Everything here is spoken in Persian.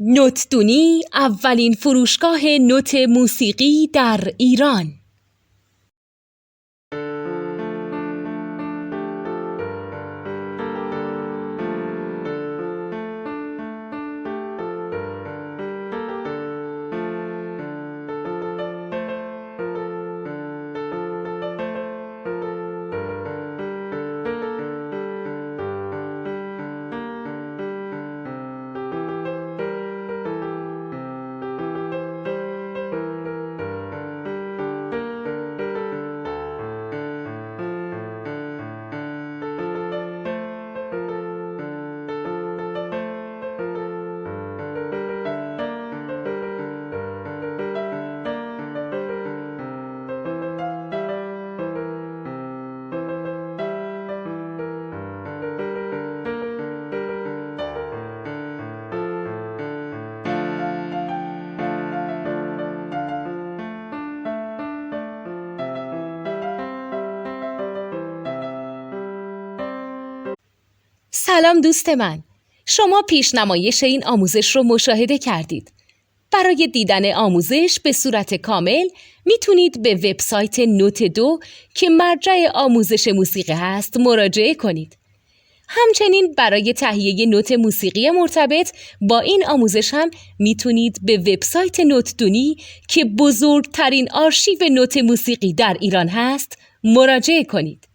نوتدونی اولین فروشگاه نوت موسیقی در ایران. سلام دوست من، شما پیشنمایش این آموزش رو مشاهده کردید. برای دیدن آموزش به صورت کامل میتونید به وبسایت نوت2 که مرجع آموزش موسیقی هست مراجعه کنید. همچنین برای تهیه نوت موسیقی مرتبط با این آموزش هم میتونید به وبسایت نوتدونی که بزرگترین آرشیو نوت موسیقی در ایران هست مراجعه کنید.